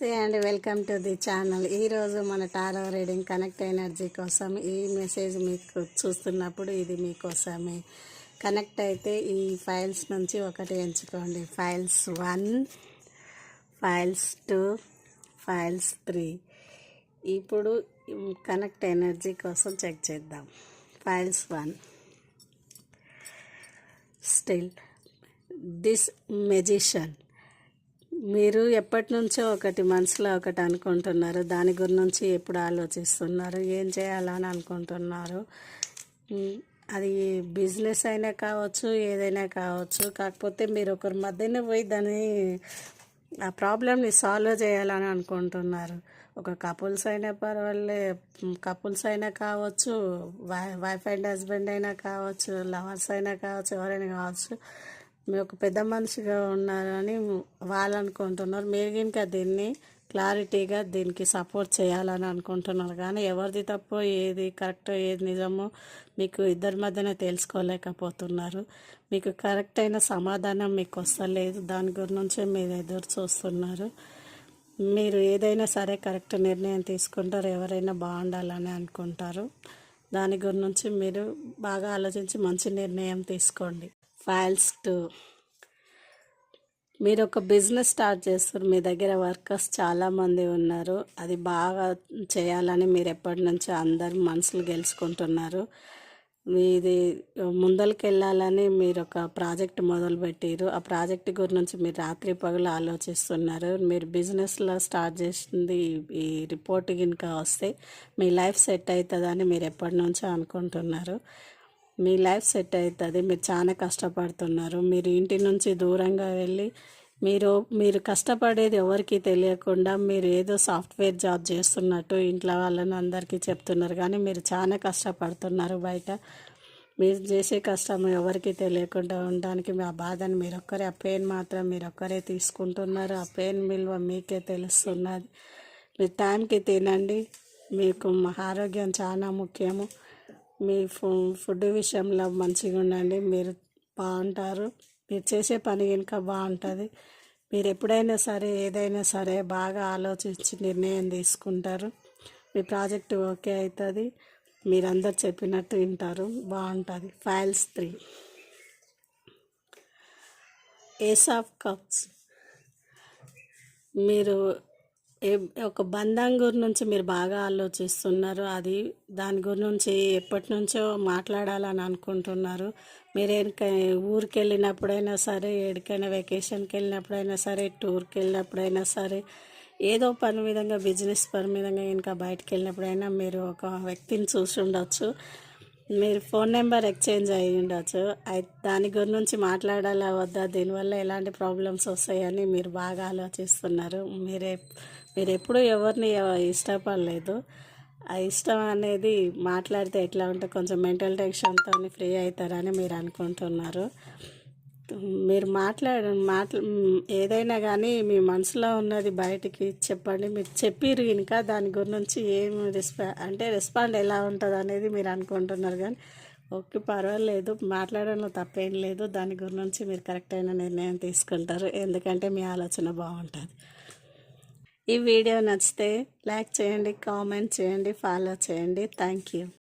నమస్తే and welcome to the channel. ఈరోజు మన టారో రీడింగ్ కనెక్ట్ ఎనర్జీ కోసం ఈ మెసేజ్ మీకు చూస్తున్నప్పుడు ఇది మీకోసమే. కనెక్ట్ అయితే ఈ ఫైల్స్ నుంచి ఒకటి ఎంచుకోండి. Files 1, files 2, files 3. ఇప్పుడు కనెక్ట్ ఎనర్జీ కోసం చెక్ చేద్దాం. Files 1, still this magician. మీరు ఎప్పటి నుంచో ఒకటి మనసులో ఒకటి అనుకుంటున్నారు, దాని గురించి ఎప్పుడు ఆలోచిస్తున్నారు, ఏం చేయాలని అనుకుంటున్నారు. అది బిజినెస్ అయినా కావచ్చు, ఏదైనా కావచ్చు. కాకపోతే మీరు ఒకరి మధ్యన పోయి దాన్ని ఆ ప్రాబ్లమ్ని సాల్వ్ చేయాలని అనుకుంటున్నారు. ఒక కపుల్స్ అయినా కపుల్స్ అయినా కావచ్చు, వైఫ్ అండ్ హస్బెండ్ అయినా కావచ్చు, లవర్స్ అయినా కావచ్చు, ఎవరైనా కావచ్చు. మీరు ఒక పెద్ద మనిషిగా ఉన్నారని వాళ్ళు అనుకుంటున్నారు. మీరు ఇంకా దీన్ని క్లారిటీగా దీనికి సపోర్ట్ చేయాలని అనుకుంటున్నారు. కానీ ఎవరిది తప్పో, ఏది కరెక్టో, ఏది నిజమో మీకు ఇద్దరి మధ్యనే తెలుసుకోలేకపోతున్నారు. మీకు కరెక్ట్ అయిన సమాధానం మీకు వస్తలేదు. దాని గురించి మీరు ఎదురు చూస్తున్నారు. మీరు ఏదైనా సరే కరెక్ట్ నిర్ణయం తీసుకుంటారు. ఎవరైనా బాగుండాలని అనుకుంటారు. దాని గురించి మీరు బాగా ఆలోచించి మంచి నిర్ణయం తీసుకోండి. ఫైల్స్ 2, మీరు ఒక బిజినెస్ స్టార్ట్ చేస్తారు. మీ దగ్గర వర్కర్స్ చాలామంది ఉన్నారు. అది బాగా చేయాలని మీరు ఎప్పటి నుంచో అందరు మనసులు గెలుచుకుంటున్నారు. మీది ముందరికి వెళ్ళాలని మీరు ఒక ప్రాజెక్ట్ మొదలుపెట్టారు. ఆ ప్రాజెక్ట్ గురించి మీరు రాత్రి పగలు ఆలోచిస్తున్నారు. మీరు బిజినెస్లో స్టార్ట్ చేసింది ఈ రిపోర్ట్ కనుక వస్తే మీ లైఫ్ సెట్ అవుతుందని మీరు ఎప్పటి నుంచో అనుకుంటున్నారు. మీ లైఫ్ సెట్ అవుతుంది. మీరు చాలా కష్టపడుతున్నారు. మీరు ఇంటి నుంచి దూరంగా వెళ్ళి మీరు కష్టపడేది ఎవరికి తెలియకుండా మీరు ఏదో సాఫ్ట్వేర్ జాబ్ చేస్తున్నట్టు ఇంట్లో వాళ్ళని అందరికీ చెప్తున్నారు. కానీ మీరు చాలా కష్టపడుతున్నారు. బయట మీరు చేసే కష్టం ఎవరికి తెలియకుండా ఉండడానికి ఆ బాధను మీరొక్కరే, ఆ పెయిన్ మాత్రం మీరొక్కరే తీసుకుంటున్నారు. ఆ పెయిన్ విలువ మీకే తెలుస్తున్నది. మీరు టైంకి తినండి. మీకు ఆరోగ్యం చాలా ముఖ్యము. మీ ఫుడ్ విషయంలో మంచిగా ఉండండి. మీరు బాగుంటారు. మీరు చేసే పని కనుక బాగుంటుంది. మీరు ఎప్పుడైనా సరే ఏదైనా సరే బాగా ఆలోచించి నిర్ణయం తీసుకుంటారు. మీ ప్రాజెక్ట్ ఓకే అవుతుంది. మీరందరు చెప్పినట్టు వింటారు. బాగుంటుంది. ఫైల్స్ 3, ఏస్ ఆఫ్ కప్స్. మీరు ఒక బంధం గురించి మీరు బాగా ఆలోచిస్తున్నారు. దాని గురించి ఎప్పటి నుంచో మాట్లాడాలని అనుకుంటున్నారు. మీరు ఊరికి వెళ్ళినప్పుడైనా సరే, ఎక్కడికైనా వెకేషన్కి వెళ్ళినప్పుడైనా సరే, టూర్కి వెళ్ళినప్పుడైనా సరే, ఏదో పని విధంగా బిజినెస్ పని విధంగా ఇంకా బయటకు వెళ్ళినప్పుడైనా మీరు ఒక వ్యక్తిని చూసి ఉండొచ్చు. మీరు ఫోన్ నెంబర్ ఎక్స్చేంజ్ అయ్యి ఉండొచ్చు. దాని గురించి మాట్లాడాలా వద్దా, దీనివల్ల ఎలాంటి ప్రాబ్లమ్స్ వస్తాయని మీరు బాగా ఆలోచిస్తున్నారు. మీరు ఎప్పుడూ ఎవరిని ఇష్టపడలేదు. ఆ ఇష్టం అనేది మాట్లాడితే ఎట్లా ఉంటే కొంచెం మెంటల్ టెన్షన్తో ఫ్రీ అవుతారని మీరు అనుకుంటున్నారు. మీరు ఏదైనా కానీ మీ మనసులో ఉన్నది బయటికి చెప్పండి. మీరు చెప్పిరు ఇంకా దాని గురించి ఏం రెస్పాండ్ ఎలా ఉంటుంది అనేది మీరు అనుకుంటున్నారు. కానీ ఓకే, పర్వాలేదు, మాట్లాడడంలో తప్పేం లేదు. దాని గురించి మీరు కరెక్ట్ అయిన నిర్ణయం తీసుకుంటారు. ఎందుకంటే మీ ఆలోచన బాగుంటుంది. ఈ వీడియో నచ్చితే లైక్ చేయండి, కామెంట్ చేయండి, ఫాలో చేయండి. Thank you.